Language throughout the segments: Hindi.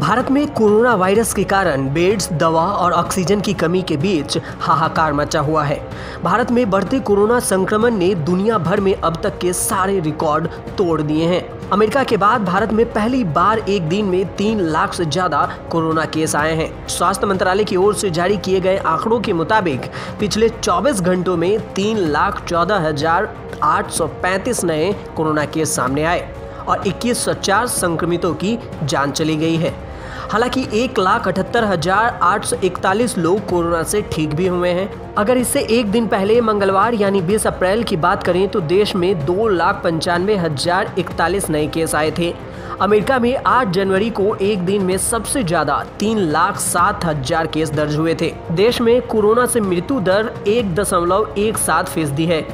भारत में कोरोना वायरस के कारण बेड्स, दवा और ऑक्सीजन की कमी के बीच हाहाकार मचा हुआ है। भारत में बढ़ते कोरोना संक्रमण ने दुनिया भर में अब तक के सारे रिकॉर्ड तोड़ दिए हैं। अमेरिका के बाद भारत में पहली बार एक दिन में 3 लाख से ज्यादा कोरोना केस आए हैं। स्वास्थ्य मंत्रालय की ओर से जारी किए गए आंकड़ों के मुताबिक पिछले 24 घंटों में 3,14,835 नए कोरोना केस सामने आए और 2104 संक्रमितों की जान चली गई है। हालांकि 1,78,841 लोग कोरोना से ठीक भी हुए हैं। अगर इससे एक दिन पहले मंगलवार यानी 20 अप्रैल की बात करें तो देश में 2,95,041 नए केस आए थे। अमेरिका में 8 जनवरी को एक दिन में सबसे ज्यादा 3,07,000 केस दर्ज हुए थे। देश में कोरोना से मृत्यु दर 1.17% है,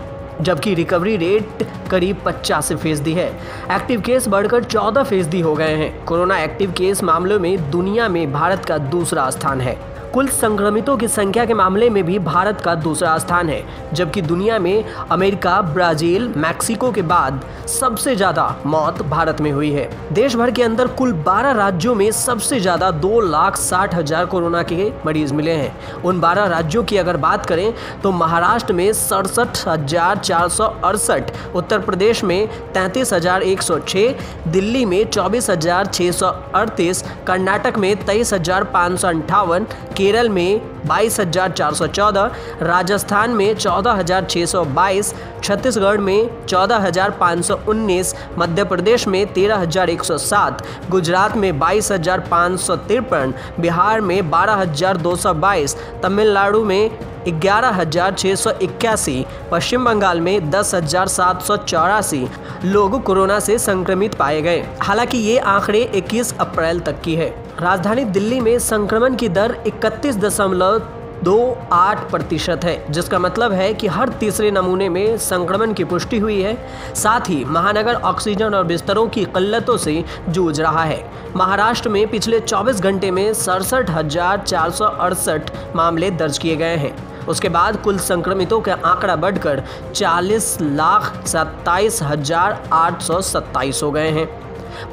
जबकि रिकवरी रेट करीब 85% है। एक्टिव केस बढ़कर 14% हो गए हैं। कोरोना एक्टिव केस मामलों में दुनिया में भारत का दूसरा स्थान है। कुल संक्रमितों की संख्या के मामले में भी भारत का दूसरा स्थान है, जबकि दुनिया में अमेरिका, ब्राजील, मैक्सिको के बाद सबसे ज्यादा मौत भारत में हुई है। देश भर के अंदर कुल 12 राज्यों में सबसे ज्यादा 2,60,000 कोरोना के मरीज मिले हैं। उन 12 राज्यों की अगर बात करें तो महाराष्ट्र में 67,468, उत्तर प्रदेश में 33,106, दिल्ली में 24,638, कर्नाटक में 23,558, केरल में 22,414, राजस्थान में 14,622, छत्तीसगढ़ में 14,519, मध्य प्रदेश में 13,107, गुजरात में 22,553, बिहार में 12,222, तमिलनाडु में 11,681, पश्चिम बंगाल में 10,784 लोग कोरोना से संक्रमित पाए गए। हालांकि ये आंकड़े 21 अप्रैल तक की है। राजधानी दिल्ली में संक्रमण की दर 31.28% है, जिसका मतलब है कि हर तीसरे नमूने में संक्रमण की पुष्टि हुई है। साथ ही महानगर ऑक्सीजन और बिस्तरों की किल्लतों से जूझ रहा है। महाराष्ट्र में पिछले 24 घंटे में 67,468 मामले दर्ज किए गए हैं। उसके बाद कुल संक्रमितों का आंकड़ा बढ़कर 40,27,827 हो गए हैं।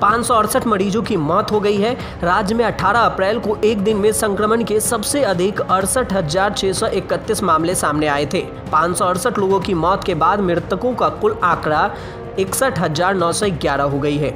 568 मरीजों की मौत हो गई है। राज्य में 18 अप्रैल को एक दिन में संक्रमण के सबसे अधिक 68,631 मामले सामने आए थे। 568 लोगों की मौत के बाद मृतकों का कुल आंकड़ा 61,911 हो गई है।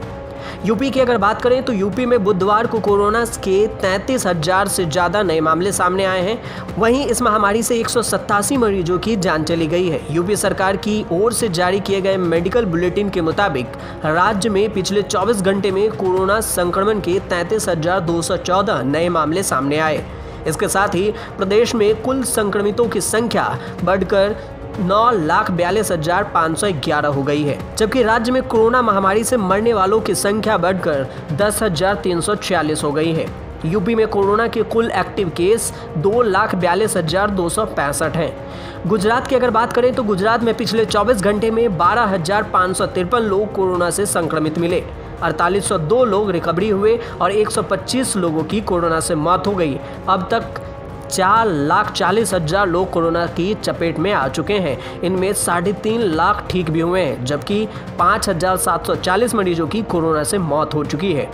यूपी की अगर बात करें तो यूपी में बुधवार को कोरोना के 33,000 से ज़्यादा नए मामले सामने आए हैं। वहीं इस महामारी से 187 मरीजों की जान चली गई है। यूपी सरकार की ओर से जारी किए गए मेडिकल बुलेटिन के मुताबिक राज्य में पिछले 24 घंटे में कोरोना संक्रमण के 33,214 नए मामले सामने आए। इसके साथ ही प्रदेश में कुल संक्रमितों की संख्या बढ़कर 9,42,511 हो गई है, जबकि राज्य में कोरोना महामारी से मरने वालों की संख्या बढ़कर 10,346 हो गई है। यूपी में कोरोना के कुल एक्टिव केस 2,42,265 हैं। गुजरात की अगर बात करें तो गुजरात में पिछले 24 घंटे में 12,553 लोग कोरोना से संक्रमित मिले। 4,802 लोग रिकवरी हुए और 125 लोगों की कोरोना से मौत हो गई। अब तक 4,40,000 लोग कोरोना की चपेट में आ चुके हैं। इनमें 3.5 लाख ठीक भी हुए हैं, जबकि 5,740 मरीजों की कोरोना से मौत हो चुकी है।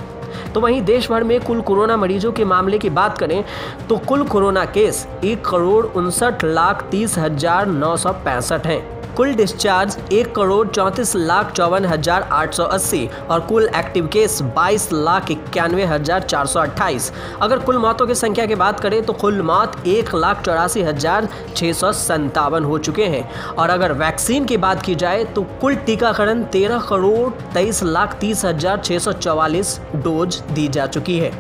तो वहीं देश भर में कुल कोरोना मरीजों के मामले की बात करें तो कुल कोरोना केस 1,59,30,965 हैं। कुल डिस्चार्ज 1,34,54,880 और कुल एक्टिव केस 22,91,428। अगर कुल मौतों की संख्या की बात करें तो कुल मौत 1,84,657 हो चुके हैं। और अगर वैक्सीन की बात की जाए तो कुल टीकाकरण 13,23,30,644 डोज दी जा चुकी है।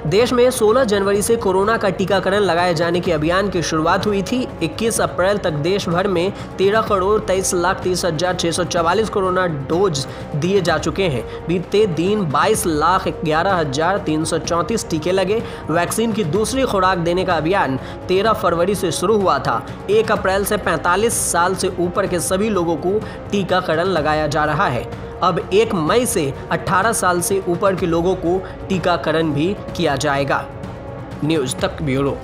देश में 16 जनवरी से कोरोना का टीकाकरण लगाए जाने के अभियान की शुरुआत हुई थी। 21 अप्रैल तक देश भर में 13,23,30,644 कोरोना डोज दिए जा चुके हैं। बीते दिन 22,11,334 टीके लगे। वैक्सीन की दूसरी खुराक देने का अभियान 13 फरवरी से शुरू हुआ था। 1 अप्रैल से 45 साल से ऊपर के सभी लोगों को टीकाकरण लगाया जा रहा है। अब 1 मई से 18 साल से ऊपर के लोगों को टीकाकरण भी किया जाएगा। न्यूज़ तक ब्यूरो।